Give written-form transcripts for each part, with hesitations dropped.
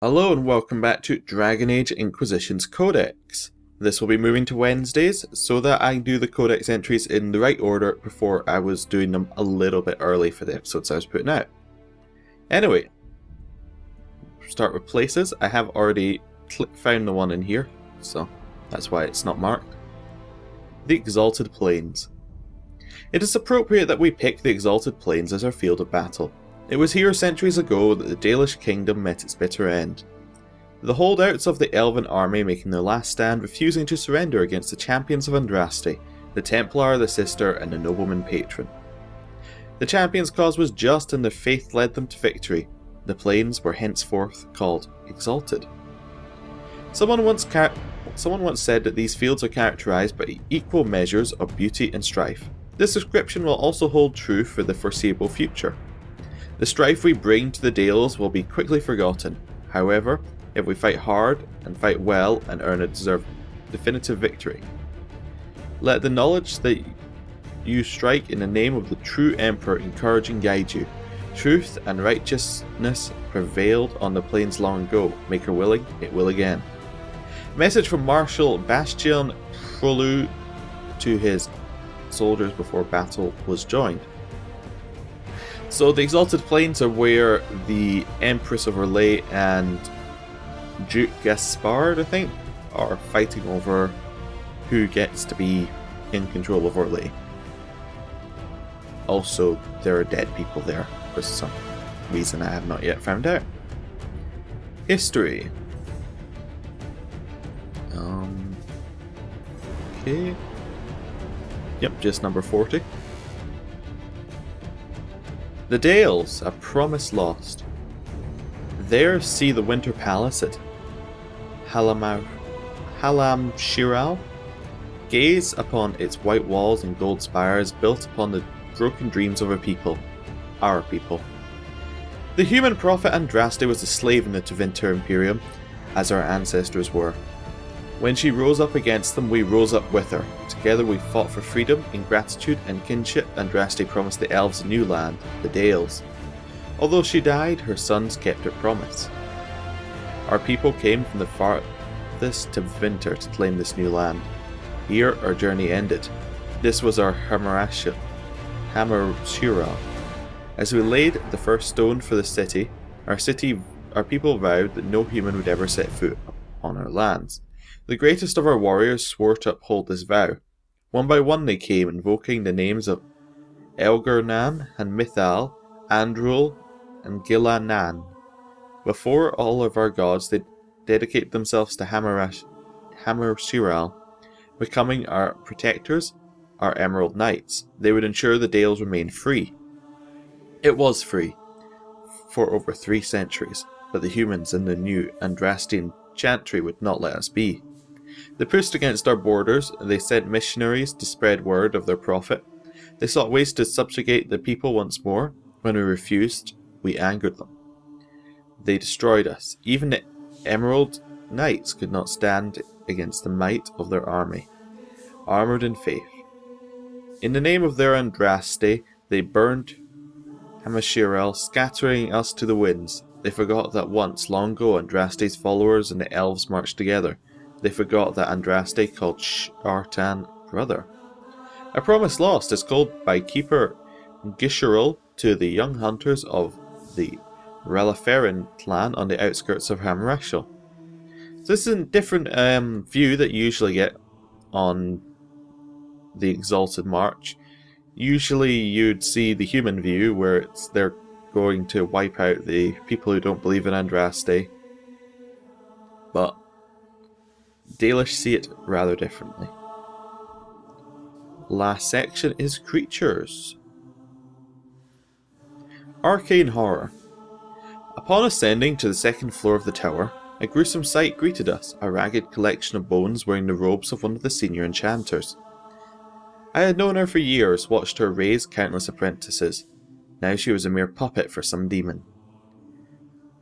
Hello and welcome back to Dragon Age Inquisition's Codex. This will be moving to Wednesdays so that I do the Codex entries in the right order before I was doing them a little bit early for the episodes I was putting out. Anyway, start with places. I have already found the one in here, so that's why it's not marked. The Exalted Plains. It is appropriate that we pick the Exalted Plains as our field of battle. It was here centuries ago that the Dalish kingdom met its bitter end. The holdouts of the Elven army making their last stand, refusing to surrender against the champions of Andraste, the Templar, the Sister, and the Nobleman Patron. The champions' cause was just and their faith led them to victory. The plains were henceforth called Exalted. Someone once said that these fields are characterized by equal measures of beauty and strife. This description will also hold true for the foreseeable future. The strife we bring to the Dales will be quickly forgotten. However, if we fight hard and fight well and earn a deserved definitive victory, let the knowledge that you strike in the name of the true Emperor encourage and guide you. Truth and righteousness prevailed on the plains long ago. Maker willing, it will again. Message from Marshal Bastian Prolu to his soldiers before battle was joined. So the Exalted Plains are where the Empress of Orlais and Duke Gaspard, I think, are fighting over who gets to be in control of Orlais. Also, there are dead people there for some reason I have not yet found out. History. Okay. Yep, just number 40. The Dales, a promise lost. There see the Winter Palace at Halamshiral. Gaze upon its white walls and gold spires built upon the broken dreams of a people. Our people. The human prophet Andraste was a slave in the Tevinter Imperium, as our ancestors were. When she rose up against them, we rose up with her. Together we fought for freedom. In gratitude and kinship, Andraste promised the elves a new land, the Dales. Although she died, her sons kept her promise. Our people came from the farthest Tevinter to claim this new land. Here our journey ended. This was our Hamarshira. As we laid the first stone for the city, our people vowed that no human would ever set foot on our lands. The greatest of our warriors swore to uphold this vow. One by one they came, invoking the names of Elgernan and Mithal, Andrul and Gilanan. Before all of our gods, they dedicate themselves to Hamarshira, becoming our protectors, our Emerald Knights. They would ensure the Dales remain free. It was free for over 3 centuries, but the humans in the new Andrastian Chantry would not let us be. They pushed against our borders, they sent missionaries to spread word of their prophet. They sought ways to subjugate the people once more. When we refused, we angered them. They destroyed us. Even the Emerald Knights could not stand against the might of their army, armoured in faith. In the name of their Andraste, they burned Hamashiral, scattering us to the winds. They forgot that once, long ago, Andraste's followers and the elves marched together. They forgot that Andraste called Shartan brother. A promise lost is called by Keeper Gisheril to the young hunters of the Reliferin clan on the outskirts of Hamarshira. So this is a different view that you usually get on the Exalted March. Usually you'd see the human view where they're going to wipe out the people who don't believe in Andraste. But Dalish see it rather differently. Last section is creatures. Arcane Horror. Upon ascending to the second floor of the tower, a gruesome sight greeted us, a ragged collection of bones wearing the robes of one of the senior enchanters. I had known her for years, watched her raise countless apprentices. Now she was a mere puppet for some demon.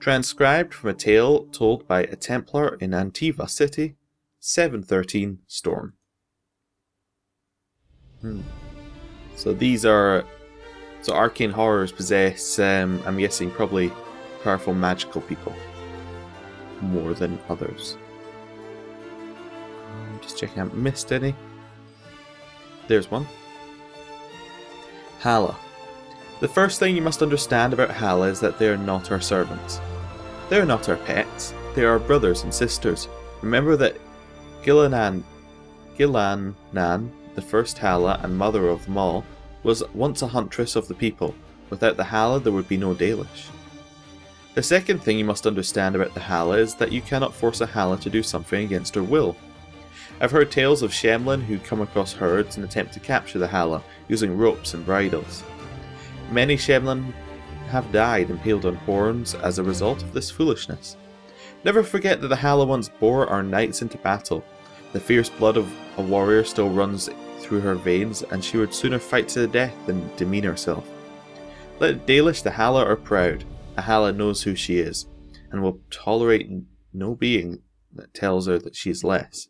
Transcribed from a tale told by a Templar in Antiva City, 713 Storm. So these are... So arcane horrors possess, I'm guessing, probably powerful magical people. more than others. Just checking I haven't missed any. There's one. Hala. The first thing you must understand about Hala is that they are not our servants. They are not our pets. They are our brothers and sisters. Remember that Gillinan, the first Hala and mother of them all, was once a huntress of the people. Without the Hala there would be no Dalish. The second thing you must understand about the Hala is that you cannot force a Hala to do something against her will. I've heard tales of Shemlin who come across herds and attempt to capture the Hala using ropes and bridles. Many Shemlin have died impaled on horns as a result of this foolishness. Never forget that the Hala once bore our knights into battle. The fierce blood of a warrior still runs through her veins, and she would sooner fight to the death than demean herself. Let Dalish the Hala are proud. A Hala knows who she is, and will tolerate no being that tells her that she is less.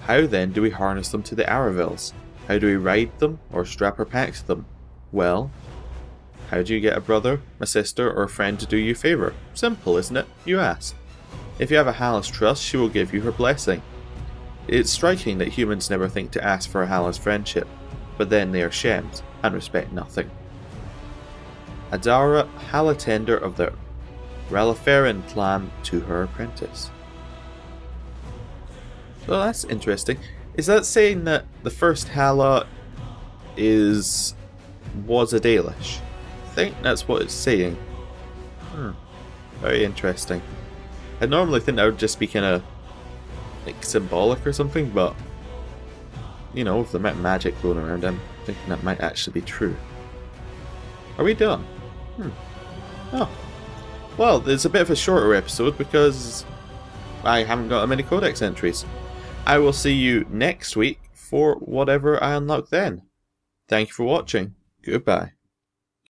How then do we harness them to the Aravels? How do we ride them, or strap our packs to them? Well, how do you get a brother, a sister, or a friend to do you a favour? Simple, isn't it? You ask. If you have a Hala's trust, she will give you her blessing. It's striking that humans never think to ask for a Hala's friendship, but then they are Shems, and respect nothing. Adara, Hala tender of the Ralaferin clan to her apprentice. Well, that's interesting. Is that saying that the first Hala was a Dalish? I think that's what it's saying. Very interesting. I normally think that would just be kind of like symbolic or something, but you know, with the amount of magic going around, I'm thinking that might actually be true. Are we done? Oh. Well, it's a bit of a shorter episode because I haven't got that many Codex entries. I will see you next week for whatever I unlock then. Thank you for watching. Goodbye.